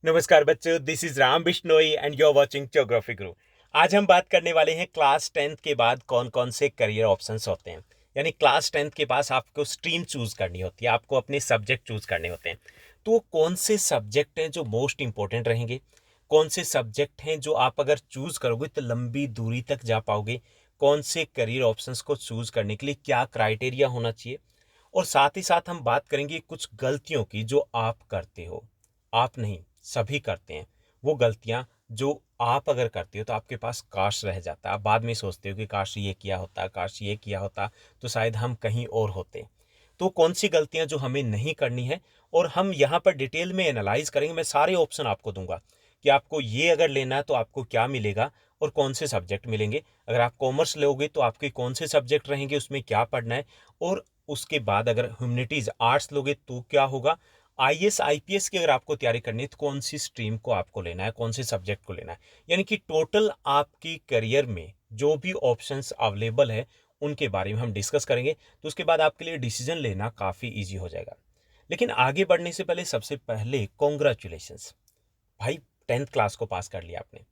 नमस्कार बच्चों, this is Ram Bishnoi and you are watching Geography Guru. आज हम बात करने वाले हैं क्लास 10th के बाद कौन कौन से करियर ऑप्शंस होते हैं। यानी क्लास 10th के पास आपको स्ट्रीम चूज करनी होती है, आपको अपने सब्जेक्ट चूज करने होते हैं। तो वो कौन से सब्जेक्ट हैं जो मोस्ट इंपॉर्टेंट रहेंगे, कौन से सब्जेक्ट हैं जो आप अगर चूज करोगे तो लंबी दूरी तक जा पाओगे, कौन से करियर ऑप्शंस को चूज करने के लिए क्या क्राइटेरिया होना चाहिए। और साथ ही साथ हम बात करेंगे कुछ गलतियों की जो आप करते हो। आप नहीं, सभी करते हैं। वो गलतियां जो आप अगर करते हो तो आपके पास काश रह जाता है, आप बाद में सोचते हो कि काश ये किया होता, काश ये किया होता तो शायद हम कहीं और होते। तो कौन सी गलतियां जो हमें नहीं करनी है, और हम यहाँ पर डिटेल में एनालाइज करेंगे। मैं सारे ऑप्शन आपको दूंगा कि आपको ये अगर लेना है तो आपको क्या मिलेगा और कौन से सब्जेक्ट मिलेंगे। अगर आप कॉमर्स लोगे तो आपके कौन से सब्जेक्ट रहेंगे, उसमें क्या पढ़ना है। और उसके बाद अगर ह्यूमैनिटीज आर्ट्स लोगे तो क्या होगा। आईएएस आईपीएस की अगर आपको तैयारी करनी है तो कौन सी स्ट्रीम को आपको लेना है, कौन से सब्जेक्ट को लेना है। यानी कि टोटल आपकी करियर में जो भी ऑप्शंस अवेलेबल है उनके बारे में हम डिस्कस करेंगे। तो उसके बाद आपके लिए डिसीजन लेना काफ़ी इजी हो जाएगा। लेकिन आगे बढ़ने से पहले सबसे पहले कॉन्ग्रेचुलेशंस भाई, 10th क्लास को पास कर लिया आपने।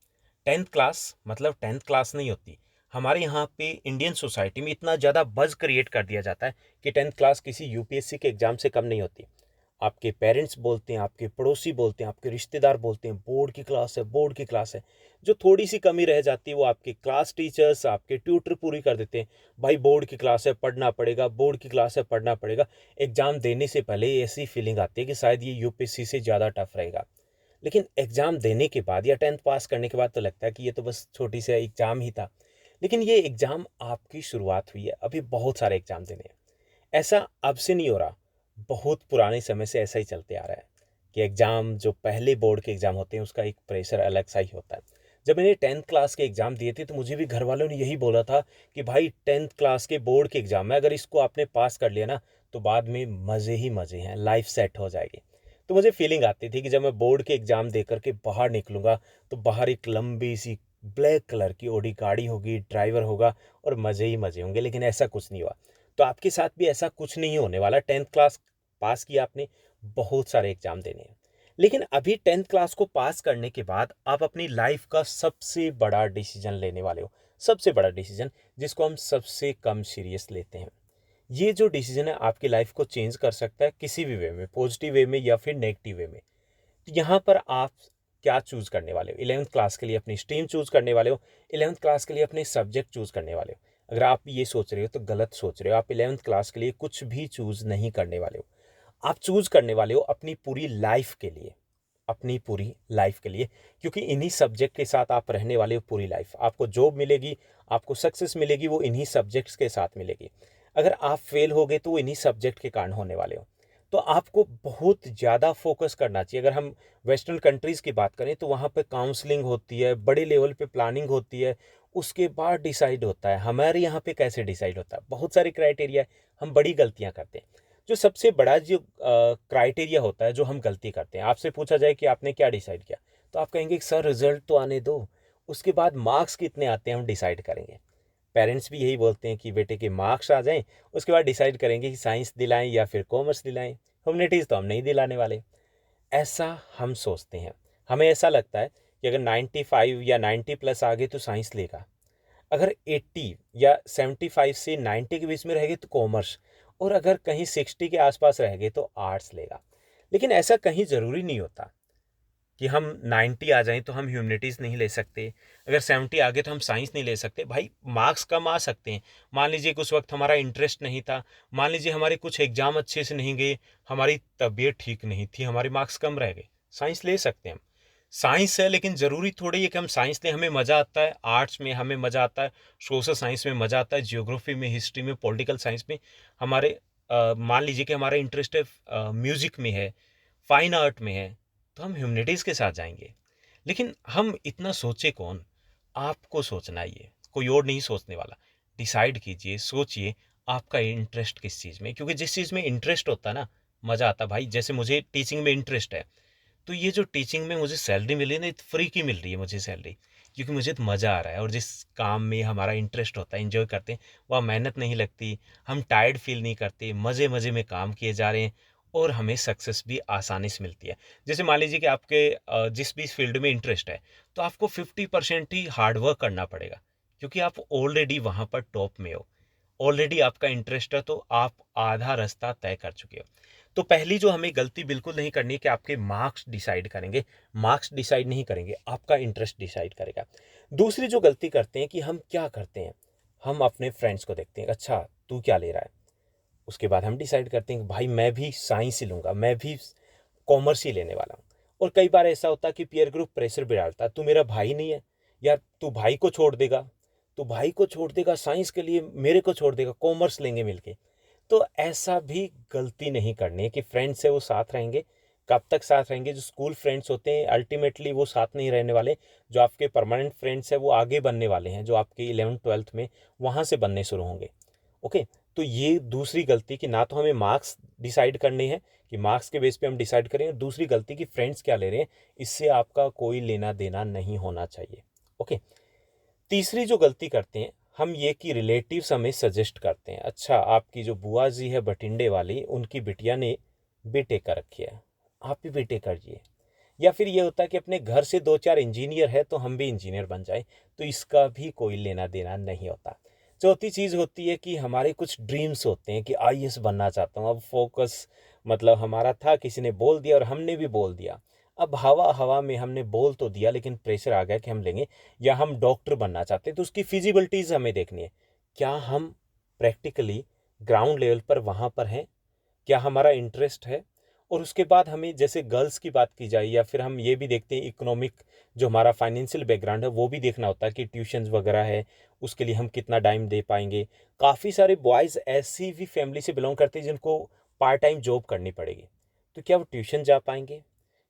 10th क्लास मतलब 10th क्लास नहीं होती। हमारे यहाँ पे इंडियन सोसाइटी में इतना ज़्यादा बज़ क्रिएट कर दिया जाता है कि 10th क्लास किसी यूपीएससी के एग्ज़ाम से कम नहीं होती। आपके पेरेंट्स बोलते हैं, आपके पड़ोसी बोलते हैं, आपके रिश्तेदार बोलते हैं बोर्ड की क्लास है, बोर्ड की क्लास है। जो थोड़ी सी कमी रह जाती है वो आपके क्लास टीचर्स, आपके ट्यूटर पूरी कर देते हैं। भाई बोर्ड की क्लास है, पढ़ना पड़ेगा, बोर्ड की क्लास है, पढ़ना पड़ेगा। एग्ज़ाम देने से पहले ऐसी फीलिंग आती है कि शायद ये यूपीएससी से ज़्यादा टफ रहेगा। लेकिन एग्ज़ाम देने के बाद या 10th पास करने के बाद तो लगता है कि ये तो बस छोटी सा एग्ज़ाम ही था। लेकिन ये एग्ज़ाम आपकी शुरुआत हुई है, अभी बहुत सारे एग्ज़ाम देने हैं। ऐसा अब से नहीं हो रहा, बहुत पुराने समय से ऐसा ही चलते आ रहा है कि एग्ज़ाम जो पहले बोर्ड के एग्ज़ाम होते हैं उसका एक प्रेशर अलग सा ही होता है। जब मैंने 10th क्लास के एग्ज़ाम दिए थे तो मुझे भी घर वालों ने यही बोला था कि भाई 10th क्लास के बोर्ड के एग्ज़ाम है, अगर इसको आपने पास कर लिया ना तो बाद में मज़े ही मज़े हैं, लाइफ सेट हो जाएगी। तो मुझे फीलिंग आती थी कि जब मैं बोर्ड के एग्ज़ाम दे कर के बाहर निकलूँगा तो बाहर एक लंबी सी ब्लैक कलर की ऑडी गाड़ी होगी, ड्राइवर होगा और मज़े ही मज़े होंगे। लेकिन ऐसा कुछ नहीं हुआ। तो आपके साथ भी ऐसा कुछ नहीं होने वाला। 10th क्लास पास किया आपने, बहुत सारे एग्ज़ाम देने हैं। लेकिन अभी 10th क्लास को पास करने के बाद आप अपनी लाइफ का सबसे बड़ा डिसीजन लेने वाले हो। सबसे बड़ा डिसीजन जिसको हम सबसे कम सीरियस लेते हैं। ये जो डिसीजन है आपकी लाइफ को चेंज कर सकता है किसी भी वे में, पॉजिटिव वे में या फिर नेगेटिव वे में। तो यहाँ पर आप क्या चूज़ करने वाले हो। 11th क्लास के लिए अपनी स्ट्रीम चूज़ करने वाले हो, 11th क्लास के लिए अपने सब्जेक्ट चूज़ करने वाले हो। अगर आप ये सोच रहे हो तो गलत सोच रहे हो। आप 11th क्लास के लिए कुछ भी चूज़ नहीं करने वाले हो। आप चूज़ करने वाले हो अपनी पूरी लाइफ के लिए, अपनी पूरी लाइफ के लिए। क्योंकि इन्हीं सब्जेक्ट के साथ आप रहने वाले हो पूरी लाइफ। आपको जॉब मिलेगी, आपको सक्सेस मिलेगी, वो इन्हीं सब्जेक्ट्स के साथ मिलेगी। अगर आप फेल हो गए तो वो इन्हीं सब्जेक्ट के कारण होने वाले हो। तो आपको बहुत ज़्यादा फोकस करना चाहिए। अगर हम वेस्टर्न कंट्रीज़ की बात करें तो वहाँ पे काउंसलिंग होती है, बड़े लेवल पे प्लानिंग होती है, उसके बाद डिसाइड होता है। हमारे यहाँ पे कैसे डिसाइड होता है, बहुत सारे क्राइटेरिया है। हम बड़ी गलतियाँ करते हैं। जो सबसे बड़ा जो क्राइटेरिया होता है जो हम गलती करते हैं, आपसे पूछा जाए कि आपने क्या डिसाइड किया तो आप कहेंगे कि सर रिजल्ट तो आने दो, उसके बाद मार्क्स कितने आते हैं हम डिसाइड करेंगे। पेरेंट्स भी यही बोलते हैं कि बेटे के मार्क्स आ जाएं, उसके बाद डिसाइड करेंगे कि साइंस दिलाएं या फिर कॉमर्स दिलाएं। ह्यूमैनिटीज़ तो हम नहीं दिलाने वाले। ऐसा हम सोचते हैं। हमें ऐसा लगता है कि अगर 95 या 90 प्लस आ गए तो साइंस लेगा, अगर 80 या 75 से 90 के बीच में रह गए तो कॉमर्स, और अगर कहीं 60 के आसपास रह गए तो आर्ट्स लेगा। लेकिन ऐसा कहीं ज़रूरी नहीं होता कि हम 90 आ जाएं तो हम ह्यूमैनिटीज़ नहीं ले सकते, अगर 70 आ गए तो हम साइंस नहीं ले सकते। भाई मार्क्स कम आ सकते हैं। मान लीजिए कि उस वक्त हमारा इंटरेस्ट नहीं था, मान लीजिए हमारे कुछ एग्जाम अच्छे से नहीं गए, हमारी तबीयत ठीक नहीं थी, हमारे मार्क्स कम रह गए, साइंस ले सकते हैं हम। साइंस है लेकिन ज़रूरी थोड़ी है कि हम साइंस लें। हमें मज़ा आता है आर्ट्स में, हमें मज़ा आता है सोशल साइंस में, मज़ा आता है जियोग्राफी में, हिस्ट्री में, पॉलिटिकल साइंस में। हमारे मान लीजिए कि हमारा इंटरेस्ट है म्यूज़िक में है, फाइन आर्ट में है, तो हम ह्यूमैनिटीज़ के साथ जाएंगे। लेकिन हम इतना सोचे कौन, आपको सोचना ही है, कोई और नहीं सोचने वाला। डिसाइड कीजिए, सोचिए आपका इंटरेस्ट किस चीज़ में है। क्योंकि जिस चीज़ में इंटरेस्ट होता है ना, मज़ा आता है। भाई जैसे मुझे टीचिंग में इंटरेस्ट है, तो ये जो टीचिंग में मुझे सैलरी मिली ना, फ्री की मिल रही है मुझे सैलरी, क्योंकि मुझे तो मज़ा आ रहा है। और जिस काम में हमारा इंटरेस्ट होता है, एंजॉय करते हैं, वहाँ मेहनत नहीं लगती, हम टायर्ड फील नहीं करते, मज़े मज़े में काम किए जा रहे हैं। और हमें सक्सेस भी आसानी से मिलती है। जैसे मान लीजिए कि आपके जिस भी फील्ड में इंटरेस्ट है, तो आपको 50% ही हार्ड वर्क करना पड़ेगा, क्योंकि आप ऑलरेडी वहाँ पर टॉप में हो, ऑलरेडी आपका इंटरेस्ट है, तो आप आधा रास्ता तय कर चुके हो। तो पहली जो हमें गलती बिल्कुल नहीं करनी है कि आपके मार्क्स डिसाइड करेंगे, मार्क्स डिसाइड नहीं करेंगे, आपका इंटरेस्ट डिसाइड करेगा। दूसरी जो गलती करते हैं कि हम क्या करते हैं, हम अपने फ्रेंड्स को देखते हैं, अच्छा तू क्या ले रहा है, उसके बाद हम डिसाइड करते हैं कि भाई मैं भी साइंस ही लूँगा, मैं भी कॉमर्स ही लेने वाला हूँ। और कई बार ऐसा होता है कि पीयर ग्रुप प्रेशर भी डालता है, तू मेरा भाई नहीं है यार, तू भाई को छोड़ देगा, तू भाई को छोड़ देगा साइंस के लिए, मेरे को छोड़ देगा, कॉमर्स लेंगे मिलके। तो ऐसा भी गलती नहीं करनी है कि फ्रेंड्स है वो साथ रहेंगे। कब तक साथ रहेंगे? जो स्कूल फ्रेंड्स होते हैं अल्टीमेटली वो साथ नहीं रहने वाले। जो आपके परमानेंट फ्रेंड्स हैं वो आगे बनने वाले हैं, जो आपके 11th-12th में वहाँ से बनने शुरू होंगे। ओके, तो ये दूसरी गलती कि ना तो हमें मार्क्स डिसाइड करने हैं कि मार्क्स के बेस पे हम डिसाइड करें, और दूसरी गलती कि फ्रेंड्स क्या ले रहे हैं, इससे आपका कोई लेना देना नहीं होना चाहिए। ओके, तीसरी जो गलती करते हैं हम ये कि रिलेटिव्स हमें सजेस्ट करते हैं, अच्छा आपकी जो बुआ जी है बठिंडे वाली, उनकी बिटिया ने बीटेक कर रखी है, आप भी बीटेक करिए। या फिर ये होता है कि अपने घर से 2-4 इंजीनियर है तो हम भी इंजीनियर बन जाए, तो इसका भी कोई लेना देना नहीं होता। चौथी चीज़ होती है कि हमारे कुछ ड्रीम्स होते हैं कि आईएएस बनना चाहता हूँ, अब फोकस मतलब हमारा था, किसी ने बोल दिया और हमने भी बोल दिया। अब हवा हवा में हमने बोल तो दिया, लेकिन प्रेशर आ गया कि हम लेंगे। या हम डॉक्टर बनना चाहते हैं, तो उसकी फिजिबिलिटीज़ हमें देखनी है, क्या हम प्रैक्टिकली ग्राउंड लेवल पर वहाँ पर हैं, क्या हमारा इंटरेस्ट है। और उसके बाद हमें जैसे गर्ल्स की बात की जाए, या फिर हम ये भी देखते हैं इकोनॉमिक जो हमारा फाइनेंशियल बैकग्राउंड है वो भी देखना होता है कि ट्यूशन्स वगैरह है, उसके लिए हम कितना टाइम दे पाएंगे। काफ़ी सारे बॉयज़ ऐसी भी फैमिली से बिलोंग करते हैं जिनको पार्ट टाइम जॉब करनी पड़ेगी, तो क्या वो ट्यूशन जा पाएंगे?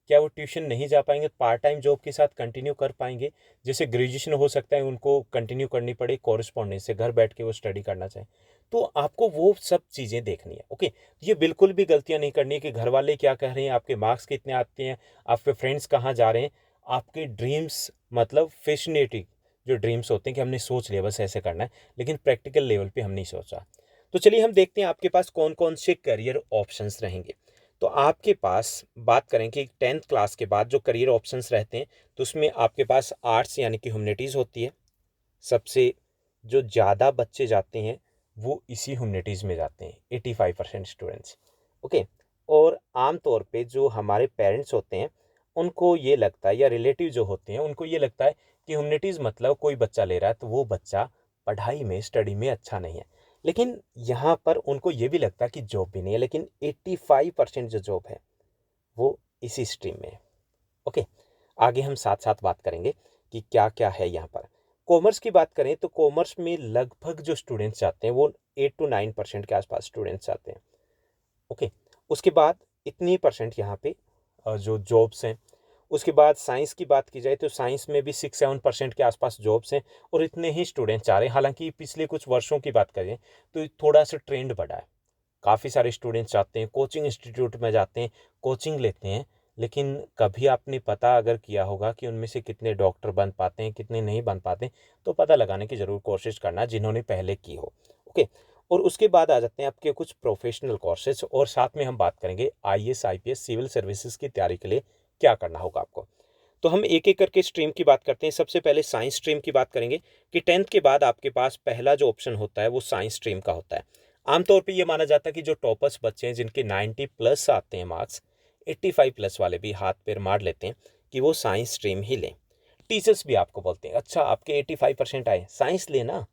क्या वो ट्यूशन नहीं जा पाएंगे, पार्ट टाइम जॉब के साथ कंटिन्यू कर पाएंगे? जैसे ग्रेजुएशन हो सकता है उनको कंटिन्यू करनी पड़े कॉरेस्पॉन्डेंस से, घर बैठ के वो स्टडी करना चाहें, तो आपको वो सब चीज़ें देखनी है। ओके, ये बिल्कुल भी गलतियां नहीं करनी है कि घर वाले क्या कह रहे हैं, आपके मार्क्स कितने आते हैं, आपके फ्रेंड्स कहाँ जा रहे हैं। आपके ड्रीम्स मतलब फैसिनेटिंग जो ड्रीम्स होते हैं कि हमने सोच लिया बस ऐसे करना है, लेकिन प्रैक्टिकल लेवल पे हम नहीं सोचा। तो चलिए हम देखते हैं आपके पास कौन कौन से करियर ऑप्शंस रहेंगे। तो आपके पास बात करें कि 10th क्लास के बाद जो करियर ऑप्शंस रहते हैं, तो उसमें आपके पास आर्ट्स यानी कि ह्यूमैनिटीज़ होती है। सबसे जो ज़्यादा बच्चे जाते हैं वो इसी ह्यूमैनिटीज़ में जाते हैं, 85% स्टूडेंट्स। ओके, और आम तौर पे जो हमारे पेरेंट्स होते हैं उनको ये लगता है, या रिलेटिव जो होते हैं उनको ये लगता है कि ह्यूमैनिटीज़ मतलब कोई बच्चा ले रहा है तो वो बच्चा पढ़ाई में स्टडी में अच्छा नहीं है। लेकिन यहाँ पर उनको ये भी लगता है कि जॉब भी नहीं है, लेकिन 85% जो जॉब है वो इसी स्ट्रीम में है। ओके, आगे हम साथ साथ बात करेंगे कि क्या क्या है यहाँ पर। कॉमर्स की बात करें तो कॉमर्स में लगभग जो स्टूडेंट्स जाते हैं वो 8 to 9% के आसपास स्टूडेंट्स जाते हैं। ओके, उसके बाद इतनी परसेंट यहाँ पे जो जॉब्स हैं। उसके बाद साइंस की बात की जाए तो साइंस में भी 6-7% के आसपास जॉब्स हैं, और इतने ही स्टूडेंट्स जा रहे हैं। हालांकि पिछले कुछ वर्षों की बात करें तो थोड़ा सा ट्रेंड बढ़ा है, काफ़ी सारे स्टूडेंट्स जाते हैं, कोचिंग इंस्टीट्यूट में जाते हैं, कोचिंग लेते हैं। लेकिन कभी आपने पता अगर किया होगा कि उनमें से कितने डॉक्टर बन पाते हैं, कितने नहीं बन पाते, तो पता लगाने की ज़रूर कोशिश करना जिन्होंने पहले की हो। ओके, और उसके बाद आ जाते हैं आपके कुछ प्रोफेशनल कोर्सेज, और साथ में हम बात करेंगे आईएएस आईपीएस सिविल सर्विसेज की तैयारी के लिए क्या करना होगा आपको। तो हम एक एक करके स्ट्रीम की बात करते हैं। सबसे पहले साइंस स्ट्रीम की बात करेंगे कि 10th के बाद आपके पास पहला जो ऑप्शन होता है वो साइंस स्ट्रीम का होता है। आमतौर पे ये माना जाता है कि जो टॉपर्स बच्चे हैं जिनके 90+ आते हैं मार्क्स, 85+ वाले भी हाथ पैर मार लेते हैं कि वो साइंस स्ट्रीम ही लें। टीचर्स भी आपको बोलते हैं अच्छा आपके 85% आए, साइंस लेना,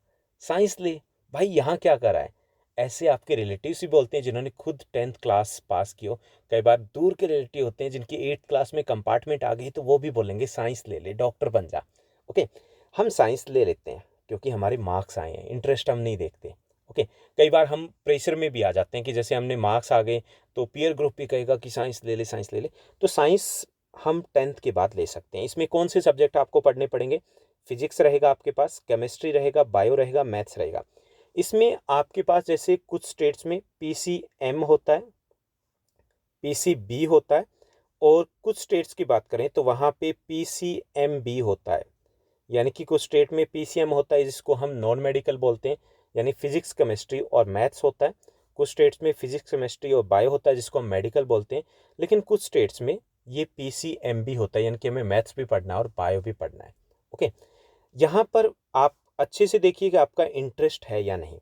साइंस ले, भाई यहाँ क्या कर रहा है। ऐसे आपके रिलेटिव्स भी बोलते हैं जिन्होंने खुद 10th क्लास पास की हो। कई बार दूर के रिलेटिव होते हैं जिनकी 8th क्लास में कंपार्टमेंट आ गई, तो वो भी बोलेंगे साइंस ले ले, डॉक्टर बन जा। ओके, हम साइंस ले लेते हैं क्योंकि हमारे मार्क्स आए हैं, इंटरेस्ट हम नहीं देखते। ओके, कई बार हम प्रेशर में भी आ जाते हैं कि जैसे हमने मार्क्स आ गए तो पीयर ग्रुप भी कहेगा कि साइंस ले ले, साइंस ले ले, तो साइंस हम 10th के बाद ले सकते हैं। इसमें कौन से सब्जेक्ट आपको पढ़ने पड़ेंगे? फिजिक्स रहेगा आपके पास, केमिस्ट्री रहेगा, बायो रहेगा, मैथ्स रहेगा। इसमें आपके पास जैसे कुछ स्टेट्स में पीसीएम होता है, पीसीबी होता है, और कुछ स्टेट्स की बात करें तो वहाँ पे पीसीएमबी होता है। यानी कि कुछ स्टेट में पीसीएम होता है जिसको हम नॉन मेडिकल बोलते हैं, यानी फिजिक्स केमिस्ट्री और मैथ्स होता है। कुछ स्टेट्स में फिजिक्स, केमिस्ट्री और बायो होता है जिसको हम मेडिकल बोलते हैं, लेकिन कुछ स्टेट्स में ये PCM भी होता है, यानी कि हमें मैथ्स भी पढ़ना है और बायो भी पढ़ना है। ओके, यहाँ पर आप अच्छे से देखिए कि आपका इंटरेस्ट है या नहीं।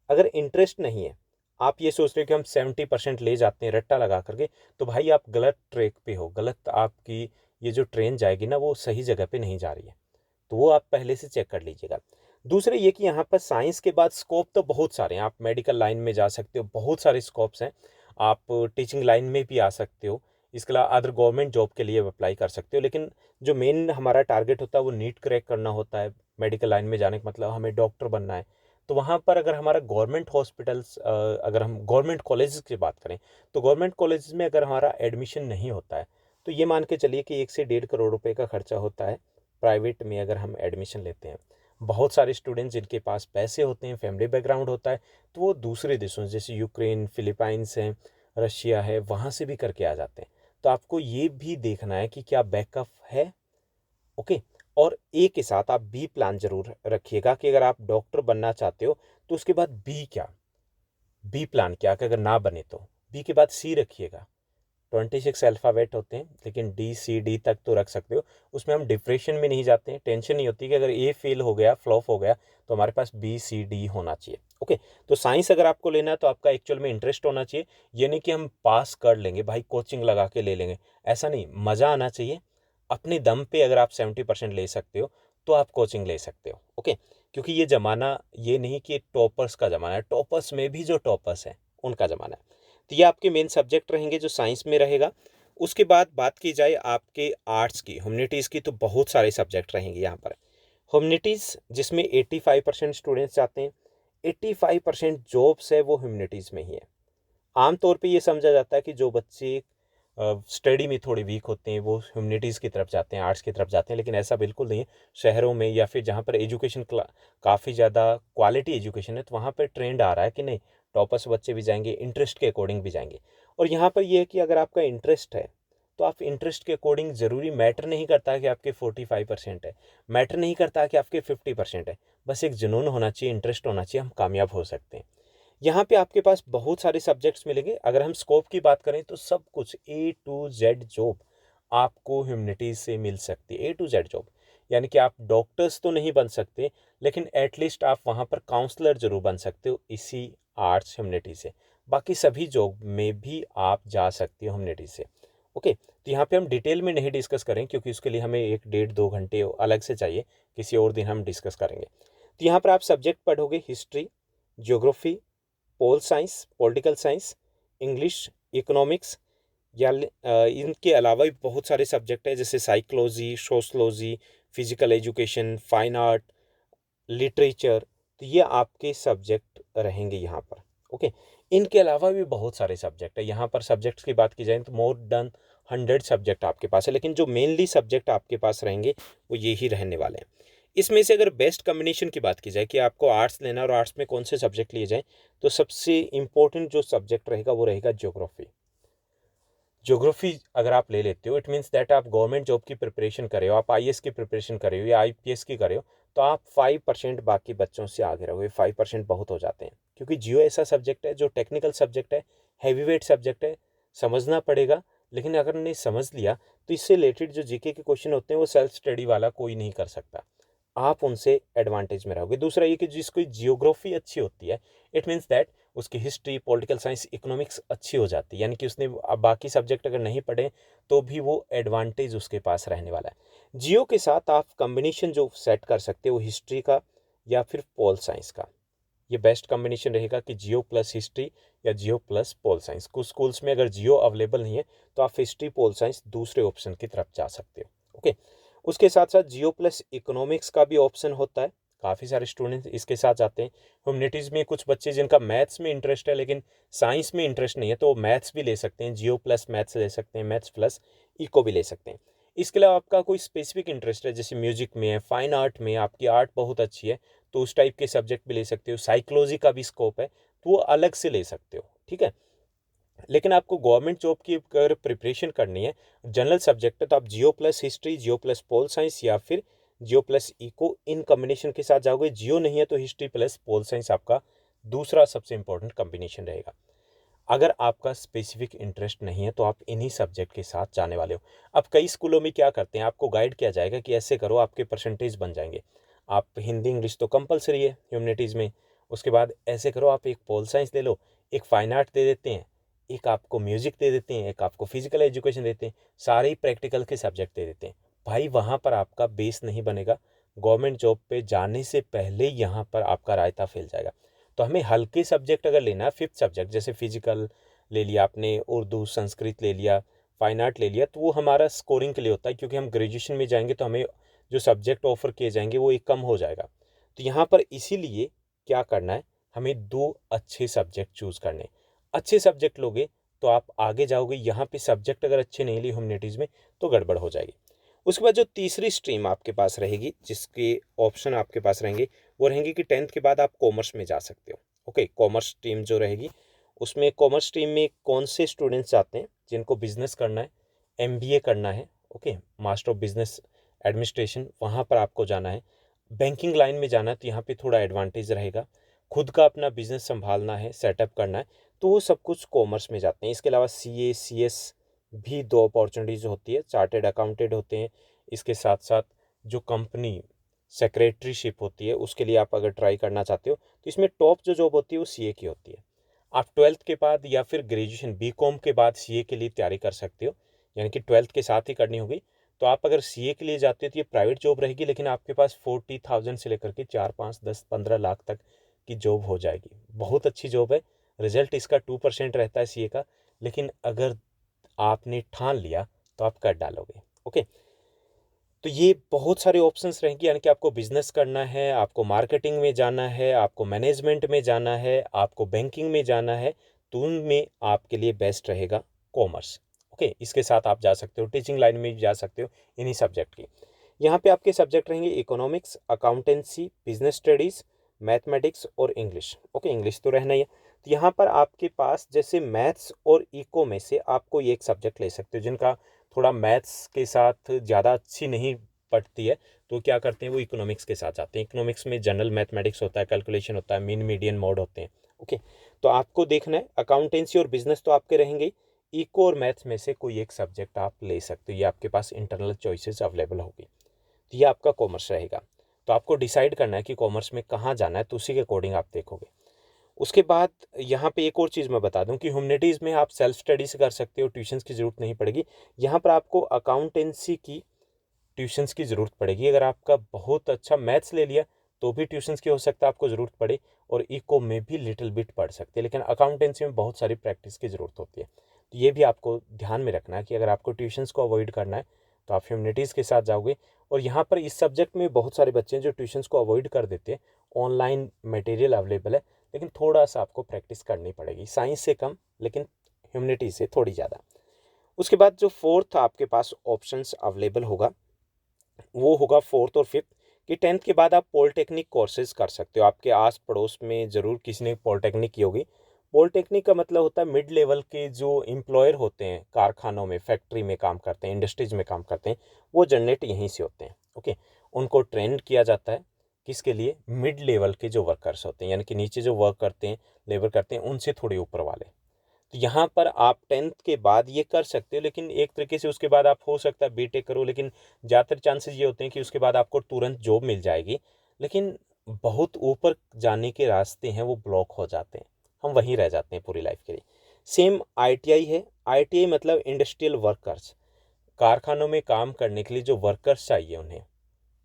अगर इंटरेस्ट नहीं है, आप ये सोच रहे हो कि हम 70% ले जाते हैं रट्टा लगा करके, तो भाई आप गलत ट्रैक पे हो, गलत आपकी ये जो ट्रेन जाएगी ना वो सही जगह पे नहीं जा रही है, तो वो आप पहले से चेक कर लीजिएगा। दूसरे ये कि यहाँ पर साइंस के बाद स्कोप तो बहुत सारे हैं, आप मेडिकल लाइन में जा सकते हो, बहुत सारे स्कोप्स हैं, आप टीचिंग लाइन में भी आ सकते हो, इसके अलावा अदर गवर्नमेंट जॉब के लिए अप्लाई कर सकते हो, लेकिन जो मेन हमारा टारगेट होता है वो नीट क्रैक करना होता है। मेडिकल लाइन में जाने का मतलब हमें डॉक्टर बनना है, तो वहाँ पर अगर हमारा गवर्नमेंट हॉस्पिटल्स, अगर हम गवर्नमेंट कॉलेज की बात करें, तो गवर्नमेंट कॉलेज में अगर हमारा एडमिशन नहीं होता है तो ये मान के चलिए कि 1 से 1.5 करोड़ रुपए का खर्चा होता है प्राइवेट में अगर हम एडमिशन लेते हैं। बहुत सारे स्टूडेंट्स जिनके पास पैसे होते हैं, फैमिली बैकग्राउंड होता है, तो वो दूसरे देशों जैसे यूक्रेन, फिलीपाइंस हैं, रशिया है, वहाँ से भी करके आ जाते हैं। तो आपको ये भी देखना है कि क्या बैकअप है। ओके, और ए के साथ आप बी प्लान जरूर रखिएगा कि अगर आप डॉक्टर बनना चाहते हो तो उसके बाद बी क्या, बी प्लान क्या, कि अगर ना बने तो बी के बाद सी रखिएगा। 26 अल्फ़ाबेट होते हैं, लेकिन D, C, D तक तो रख सकते हो। उसमें हम डिप्रेशन में नहीं जाते हैं, टेंशन नहीं होती कि अगर ए फेल हो गया, फ्लॉप हो गया, तो हमारे पास B, C, D होना चाहिए। ओके, तो साइंस अगर आपको लेना है तो आपका एक्चुअल में इंटरेस्ट होना चाहिए। ये नहीं कि हम पास कर लेंगे भाई, कोचिंग लगा के ले लेंगे, ऐसा नहीं, मज़ा आना चाहिए। अपने दम पे अगर आप 70% ले सकते हो तो आप कोचिंग ले सकते हो। ओके, क्योंकि ये ज़माना ये नहीं कि टॉपर्स का ज़माना है, टॉपर्स में भी जो टॉपर्स हैं उनका ज़माना है। तो ये आपके मेन सब्जेक्ट रहेंगे जो साइंस में रहेगा। उसके बाद बात की जाए आपके आर्ट्स की, ह्यूमैनिटीज़ की, तो बहुत सारे सब्जेक्ट रहेंगे यहाँ पर। ह्यूमैनिटीज़ जिसमें 85% स्टूडेंट्स जाते हैं, 85% जॉब्स है वो ह्यूमैनिटीज़ में ही है। आमतौर पे ये समझा जाता है कि जो बच्चे स्टडी में थोड़े वीक होते हैं वो ह्यूमैनिटीज़ की तरफ जाते हैं, आर्ट्स की तरफ जाते हैं, लेकिन ऐसा बिल्कुल नहीं है। शहरों में या फिर जहाँ पर एजुकेशन काफ़ी ज़्यादा क्वालिटी एजुकेशन है, तो वहाँ पर ट्रेंड आ रहा है कि नहीं, टॉपर्स बच्चे भी जाएंगे, इंटरेस्ट के अकॉर्डिंग भी जाएंगे। और यहाँ पर ये है कि अगर आपका इंटरेस्ट है तो आप इंटरेस्ट के अकॉर्डिंग ज़रूरी मैटर नहीं करता है कि आपके 45% है, मैटर नहीं करता है कि आपके 50% है, बस एक जुनून होना चाहिए, इंटरेस्ट होना चाहिए, हम कामयाब हो सकते हैं। यहाँ पे आपके पास बहुत सारे सब्जेक्ट्स मिलेंगे। अगर हम स्कोप की बात करें तो सब कुछ A to Z जॉब आपको ह्यूमैनिटीज़ से मिल सकती है। A to Z जॉब यानी कि आप डॉक्टर्स तो नहीं बन सकते, लेकिन एटलीस्ट आप वहाँ पर काउंसलर जरूर बन सकते हो इसी आर्ट्स ह्यूमैनिटी से। बाकी सभी जॉब में भी आप जा सकते हो ह्यूमैनिटी से। ओके, तो यहाँ पे हम डिटेल में नहीं डिस्कस करें क्योंकि उसके लिए हमें 1 1.5 2 घंटे अलग से चाहिए, किसी और दिन हम डिस्कस करेंगे। तो यहाँ पर आप सब्जेक्ट पढ़ोगे history, geography, pol science, political science, English, economics, या इनके अलावा भी बहुत सारे सब्जेक्ट हैं जैसे psychology, sociology, physical education, fine art, literature. तो ये आपके सब्जेक्ट रहेंगे यहाँ पर। ओके, इनके अलावा भी बहुत सारे सब्जेक्ट है। यहाँ पर सब्जेक्ट्स की बात की जाए तो मोर देन 100 सब्जेक्ट आपके पास है, लेकिन जो मेनली सब्जेक्ट आपके पास रहेंगे वो ये ही रहने वाले हैं। इसमें से अगर बेस्ट कम्बिनेशन की बात की जाए कि आपको आर्ट्स लेना और आर्ट्स में कौन से सब्जेक्ट लिए जाएँ, तो सबसे इम्पोर्टेंट जो सब्जेक्ट रहेगा वो रहेगा ज्योग्राफी। ज्योग्राफी अगर आप ले लेते हो, इट मीन्स दैट आप गवर्नमेंट जॉब की प्रिपरेशन कर रहे हो, आप IAS की प्रिपरेशन कर रहे हो या IPS की कर रहे हो, तो आप 5% बाकी बच्चों से आगे रहोगे। 5% बहुत हो जाते हैं, क्योंकि जियो ऐसा सब्जेक्ट है जो टेक्निकल सब्जेक्ट है, हैवी वेट सब्जेक्ट है, समझना पड़ेगा। लेकिन अगर नहीं समझ लिया तो इससे रिलेटेड जो जीके के क्वेश्चन होते हैं वो सेल्फ स्टडी वाला कोई नहीं कर सकता, आप उनसे एडवांटेज में रहोगे। दूसरा ये कि जिसको जियोग्राफी अच्छी होती है, इट मीन्स दैट उसकी हिस्ट्री, पॉलिटिकल साइंस, इकोनॉमिक्स अच्छी हो जाती है, यानी कि उसने अब बाकी सब्जेक्ट अगर नहीं पढ़े तो भी वो एडवांटेज उसके पास रहने वाला है। जियो के साथ आप कम्बिनेशन जो सेट कर सकते हो हिस्ट्री का या फिर पोल साइंस का, ये बेस्ट कम्बिनेशन रहेगा कि जियो प्लस हिस्ट्री या जियो प्लस पोल साइंस। कुछ स्कूल्स में अगर जियो अवेलेबल नहीं है तो आप हिस्ट्री, पोल साइंस दूसरे ऑप्शन की तरफ जा सकते हो। ओके, उसके साथ साथ जियो प्लस इकोनॉमिक्स का भी ऑप्शन होता है, काफ़ी सारे स्टूडेंट्स इसके साथ जाते हैं। ह्यूमैनिटीज़ में कुछ बच्चे जिनका मैथ्स में इंटरेस्ट है लेकिन साइंस में इंटरेस्ट नहीं है, तो वो मैथ्स भी ले सकते हैं, जियो प्लस मैथ्स ले सकते हैं, मैथ्स प्लस इको भी ले सकते हैं। इसके अलावा आपका कोई स्पेसिफिक इंटरेस्ट है, जैसे म्यूजिक में है, फाइन आर्ट में, आपकी आर्ट बहुत अच्छी है, तो उस टाइप के सब्जेक्ट भी ले सकते हो। साइकोलॉजी का भी स्कोप है, तो वो अलग से ले सकते हो, ठीक है। लेकिन आपको गवर्नमेंट जॉब की अगर प्रिपरेशन करनी है, जनरल सब्जेक्ट है, तो आप जियो प्लस हिस्ट्री, जियो प्लस पोल साइंस या फिर जियो प्लस इको इन कॉम्बिनेशन के साथ जाओगे। जियो नहीं है तो हिस्ट्री प्लस पोल साइंस आपका दूसरा सबसे इम्पोर्टेंट कॉम्बिनेशन रहेगा। अगर आपका स्पेसिफिक इंटरेस्ट नहीं है तो आप इन्हीं सब्जेक्ट के साथ जाने वाले हो। अब कई स्कूलों में क्या करते हैं, आपको गाइड किया जाएगा कि ऐसे करो आपके परसेंटेज बन जाएंगे। आप हिंदी इंग्लिश तो कंपलसरी है ह्यूमनिटीज़ में, उसके बाद ऐसे करो आप एक पोल साइंस ले लो, एक फाइन आर्ट दे देते हैं, एक आपको म्यूजिक दे देते हैं, एक आपको फिजिकल एजुकेशन देते हैं, सारे ही प्रैक्टिकल के सब्जेक्ट दे देते हैं। भाई वहाँ पर आपका बेस नहीं बनेगा, गवर्नमेंट जॉब पे जाने से पहले यहाँ पर आपका रायता फैल जाएगा। तो हमें हल्के सब्जेक्ट अगर लेना है, फिफ्थ सब्जेक्ट जैसे फिजिकल ले लिया आपने, उर्दू संस्कृत ले लिया, फाइन आर्ट ले लिया, तो वो हमारा स्कोरिंग के लिए होता है, क्योंकि हम ग्रेजुएशन में जाएंगे तो हमें जो सब्जेक्ट ऑफर किए जाएंगे वो एक कम हो जाएगा। तो यहाँ पर इसीलिए क्या करना है, हमें दो अच्छे सब्जेक्ट चूज़ करने हैं। अच्छे सब्जेक्ट लोगे तो आप आगे जाओगे। यहाँ पे सब्जेक्ट अगर अच्छे नहीं लिए ह्यूमनिटीज़ में तो गड़बड़ हो जाएगी। उसके बाद जो तीसरी स्ट्रीम आपके पास रहेगी, जिसके ऑप्शन आपके पास रहेंगे, वो रहेंगे कि 10th के बाद आप कॉमर्स में जा सकते हो। ओके, कॉमर्स स्ट्रीम जो रहेगी, उसमें कॉमर्स स्ट्रीम में कौन से स्टूडेंट्स आते हैं जिनको बिजनेस करना है, एमबीए करना है, okay, master of business administration, वहाँ पर आपको जाना है। बैंकिंग लाइन में जाना है तो यहाँ पे थोड़ा एडवांटेज रहेगा। खुद का अपना बिजनेस संभालना है, सेटअप करना है, तो वो सब कुछ कॉमर्स में जाते हैं। इसके अलावा सीए सीएस भी दो अपॉर्चुनिटीज़ होती है, चार्टेड अकाउंटेंट होते हैं। इसके साथ साथ जो कंपनी सेक्रेटरीशिप होती है उसके लिए आप अगर ट्राई करना चाहते हो तो इसमें टॉप जो जॉब होती है वो सीए की होती है। आप 12th के बाद या फिर ग्रेजुएशन बीकॉम के बाद सीए के लिए तैयारी कर सकते हो, यानी कि 12th के साथ ही करनी होगी। तो आप अगर सीए के लिए जाते हो तो ये प्राइवेट जॉब रहेगी, लेकिन आपके पास 40,000 से लेकर के 4 5 10 15 लाख तक की जॉब हो जाएगी। बहुत अच्छी जॉब है। रिजल्ट इसका 2% रहता है सीए का, लेकिन अगर आपने ठान लिया तो आप कर डालोगे। ओके, तो ये बहुत सारे ऑप्शंस रहेंगे, यानी कि आपको बिजनेस करना है, आपको मार्केटिंग में जाना है, आपको मैनेजमेंट में जाना है, आपको बैंकिंग में जाना है, तो उनमें आपके लिए बेस्ट रहेगा कॉमर्स। ओके, इसके साथ आप जा सकते हो, टीचिंग लाइन में भी जा सकते हो इन्हीं सब्जेक्ट की। यहाँ पे आपके सब्जेक्ट रहेंगे economics, accountancy, business studies, mathematics और इंग्लिश। ओके, इंग्लिश तो रहना ही है। तो यहाँ पर आपके पास जैसे मैथ्स और इको में से आप कोई एक सब्जेक्ट ले सकते हो। जिनका थोड़ा मैथ्स के साथ ज़्यादा अच्छी नहीं पड़ती है तो क्या करते हैं, वो इकोनॉमिक्स के साथ जाते हैं। इकोनॉमिक्स में जनरल मैथमेटिक्स होता है, कैलकुलेशन होता है, मीन मीडियन मोड होते हैं। ओके, तो आपको देखना है अकाउंटेंसी और बिजनेस तो आपके रहेंगे ही, इको और मैथ्स में से कोई एक सब्जेक्ट आप ले सकते हो। ये आपके पास इंटरनल चॉइसेस अवेलेबल होगी। तो ये आपका कॉमर्स रहेगा। तो आपको डिसाइड करना है कि कॉमर्स में कहाँ जाना है, तो उसी के अकॉर्डिंग आप देखोगे। उसके बाद यहाँ पे एक और चीज़ मैं बता दूं कि ह्यूमनिटीज़ में आप सेल्फ स्टडी से कर सकते हो, ट्यूशन्स की ज़रूरत नहीं पड़ेगी। यहाँ पर आपको अकाउंटेंसी की ट्यूशन्स की ज़रूरत पड़ेगी। अगर आपका बहुत अच्छा मैथ्स ले लिया तो भी ट्यूशन्स की हो सकता है आपको ज़रूरत पड़े, और इको में भी लिटिल बिट पढ़ सकते हैं, लेकिन अकाउंटेंसी में बहुत सारी प्रैक्टिस की ज़रूरत होती है। तो ये भी आपको ध्यान में रखना है कि अगर आपको ट्यूशन्स को अवॉइड करना है तो आप ह्यूमनिटीज़ के साथ जाओगे। और यहाँ पर इस सब्जेक्ट में बहुत सारे बच्चे हैं जो ट्यूशन्स को अवॉइड कर देते हैं। ऑनलाइन मटेरियल अवेलेबल है, लेकिन थोड़ा सा आपको प्रैक्टिस करनी पड़ेगी, साइंस से कम लेकिन ह्यूमनिटीज़ से थोड़ी ज़्यादा। उसके बाद जो फोर्थ आपके पास ऑप्शंस अवेलेबल होगा वो होगा फोर्थ और फिफ्थ, कि 10th के बाद आप पॉलिटेक्निक कोर्सेज कर सकते हो। आपके आस पड़ोस में ज़रूर किसी ने पॉलिटेक्निक की होगी। पॉलिटेक्निक का मतलब होता है मिड लेवल के जो एम्प्लॉयर होते हैं, कारखानों में, फैक्ट्री में काम करते हैं, इंडस्ट्रीज में काम करते हैं, वो जनरेट यहीं से होते हैं। ओके, उनको ट्रेंड किया जाता है किसके लिए, मिड लेवल के जो वर्कर्स होते हैं, यानी कि नीचे जो वर्क करते हैं, लेबर करते हैं, उनसे थोड़े ऊपर वाले। तो यहाँ पर आप 10th के बाद ये कर सकते हो, लेकिन एक तरीके से उसके बाद आप हो सकता है बीटेक करो, लेकिन ज़्यादातर चांसेस ये होते हैं कि उसके बाद आपको तुरंत जॉब मिल जाएगी, लेकिन बहुत ऊपर जाने के रास्ते हैं वो ब्लॉक हो जाते हैं, हम वहीं रह जाते हैं पूरी लाइफ के लिए। सेम आईटीआई है। आईटीआई मतलब इंडस्ट्रियल वर्कर्स, कारखानों में काम करने के लिए जो वर्कर्स चाहिए उन्हें,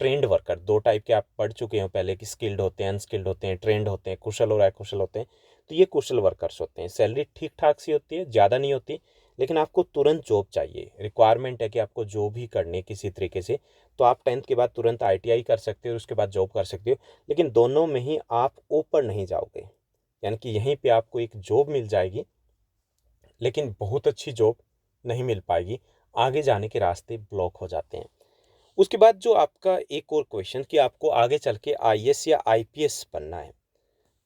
ट्रेंड वर्कर, दो टाइप के आप पढ़ चुके हो पहले कि स्किल्ड होते हैं, अनस्किल्ड होते हैं, ट्रेंड होते हैं, कुशल और अकुशल होते हैं। तो ये कुशल वर्कर्स होते हैं। सैलरी ठीक ठाक सी होती है, ज़्यादा नहीं होती, लेकिन आपको तुरंत जॉब चाहिए, रिक्वायरमेंट है कि आपको जॉब ही करनी है किसी तरीके से। तो आप 10th के बाद तुरंत आईटीआई कर सकते हो, उसके बाद जॉब कर सकते हो, लेकिन दोनों में ही आप ऊपर नहीं जाओगे, यानी कि यहीं पर आपको एक जॉब मिल जाएगी, लेकिन बहुत अच्छी जॉब नहीं मिल पाएगी, आगे जाने के रास्ते ब्लॉक हो जाते हैं। उसके बाद जो आपका एक और क्वेश्चन कि आपको आगे चल के आईएएस या आईपीएस बनना है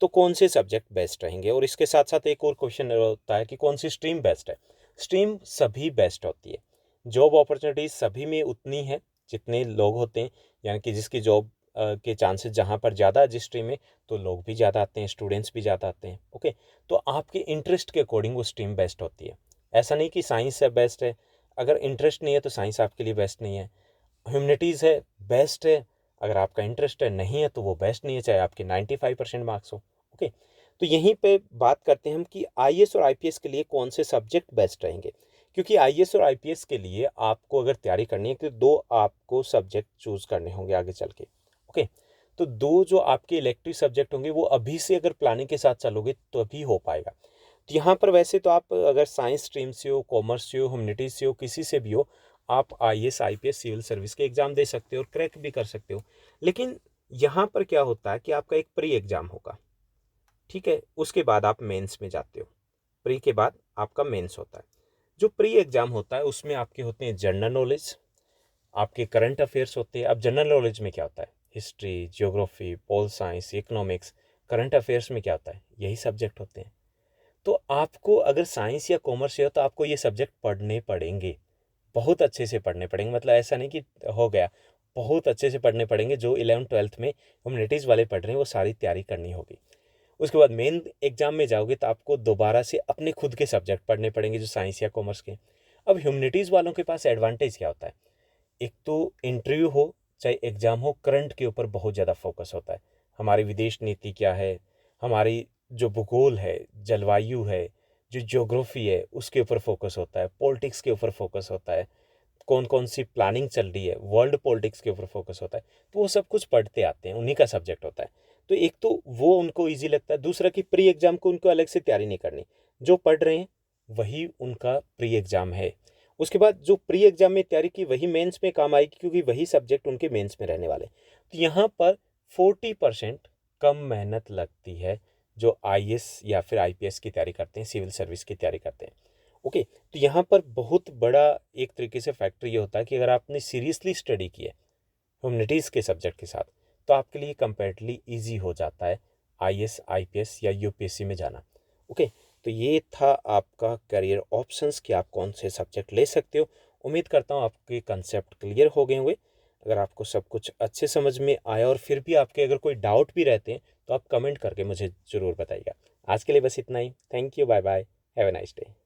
तो कौन से सब्जेक्ट बेस्ट रहेंगे, और इसके साथ साथ एक और क्वेश्चन होता है कि कौन सी स्ट्रीम बेस्ट है। स्ट्रीम सभी बेस्ट होती है, जॉब अपॉर्चुनिटीज सभी में उतनी है जितने लोग होते हैं, यानी कि जिसकी जॉब के चांसेस जहाँ पर ज़्यादा जिस स्ट्रीम में, तो लोग भी ज़्यादा आते हैं, स्टूडेंट्स भी ज़्यादा आते हैं। ओके, तो आपके इंटरेस्ट के अकॉर्डिंग वो स्ट्रीम बेस्ट होती है। ऐसा नहीं कि साइंस है बेस्ट है, अगर इंटरेस्ट नहीं है तो साइंस आपके लिए बेस्ट नहीं है। ह्यूमैनिटीज़ है बेस्ट है, अगर आपका इंटरेस्ट है नहीं है तो वो बेस्ट नहीं है, चाहे आपके 95% मार्क्स हो। ओके, तो यहीं पे बात करते हैं हम कि आईएएस और आईपीएस के लिए कौन से सब्जेक्ट बेस्ट रहेंगे। क्योंकि आईएएस और आईपीएस के लिए आपको अगर तैयारी करनी है तो दो आपको सब्जेक्ट चूज़ करने होंगे आगे चल के। ओके, तो दो जो आपके इलेक्टिव सब्जेक्ट होंगे वो अभी से अगर प्लानिंग के साथ चलोगे तो अभी हो पाएगा। तो यहाँ पर वैसे तो आप अगर साइंस स्ट्रीम से हो, कॉमर्स से हो, ह्यूमैनिटीज़ से हो, किसी से भी हो, आप आईएएस आईपीएस सिविल सर्विस के एग्ज़ाम दे सकते हो और क्रैक भी कर सकते हो। लेकिन यहाँ पर क्या होता है कि आपका एक प्री एग्ज़ाम होगा, ठीक है, उसके बाद आप मेंस में जाते हो। प्री के बाद आपका मेंस होता है। जो प्री एग्ज़ाम होता है उसमें आपके होते हैं जनरल नॉलेज, आपके करंट अफेयर्स होते हैं। अब जनरल नॉलेज में क्या होता है, history, geography, pol science, economics. Current affairs में क्या होता है, यही सब्जेक्ट होते हैं। तो आपको अगर साइंस या कॉमर्स हो तो आपको ये सब्जेक्ट पढ़ने पड़ेंगे, बहुत अच्छे से पढ़ने पड़ेंगे। मतलब ऐसा नहीं कि हो गया, बहुत अच्छे से पढ़ने पड़ेंगे। जो 11th-12th में ह्यूमैनिटीज़ वाले पढ़ रहे हैं वो सारी तैयारी करनी होगी। उसके बाद मेन एग्जाम में जाओगे तो आपको दोबारा से अपने खुद के सब्जेक्ट पढ़ने पड़ेंगे जो साइंस या कॉमर्स के। अब ह्यूमैनिटीज़ वालों के पास एडवांटेज क्या होता है, एक तो इंटरव्यू हो चाहे एग्ज़ाम हो, करंट के ऊपर बहुत ज़्यादा फोकस होता है। हमारी विदेश नीति क्या है, हमारी जो भूगोल है, जलवायु है, जो ज्योग्राफी है उसके ऊपर फोकस होता है, पॉलिटिक्स के ऊपर फोकस होता है, कौन कौन सी प्लानिंग चल रही है, वर्ल्ड पॉलिटिक्स के ऊपर फोकस होता है। तो वो सब कुछ पढ़ते आते हैं, उन्हीं का सब्जेक्ट होता है। तो एक तो वो उनको ईजी लगता है, दूसरा कि प्री एग्ज़ाम को उनको अलग से तैयारी नहीं करनी, जो पढ़ रहे हैं वही उनका प्री एग्ज़ाम है। उसके बाद जो प्री एग्ज़ाम में तैयारी की वही मेंस में काम आएगी, क्योंकि वही सब्जेक्ट उनके मेंस में रहने वाले। तो यहाँ पर 40% कम मेहनत लगती है जो आईएएस या फिर आईपीएस की तैयारी करते हैं, सिविल सर्विस की तैयारी करते हैं। ओके, तो यहाँ पर बहुत बड़ा एक तरीके से फैक्टर ये होता है कि अगर आपने सीरियसली स्टडी की है ह्यूमैनिटीज़ के सब्जेक्ट के साथ, तो आपके लिए कंपैरेटिवली ईजी हो जाता है आईएएस आईपीएस या यूपीएससी में जाना। ओके, तो ये था आपका करियर ऑप्शंस कि आप कौन से सब्जेक्ट ले सकते हो। उम्मीद करता हूँ आपके कंसेप्ट क्लियर हो गए होंगे। अगर आपको सब कुछ अच्छे समझ में आया और फिर भी आपके अगर कोई डाउट भी रहते हैं तो आप कमेंट करके मुझे ज़रूर बताइएगा। आज के लिए बस इतना ही। Thank you, bye bye, have a nice day.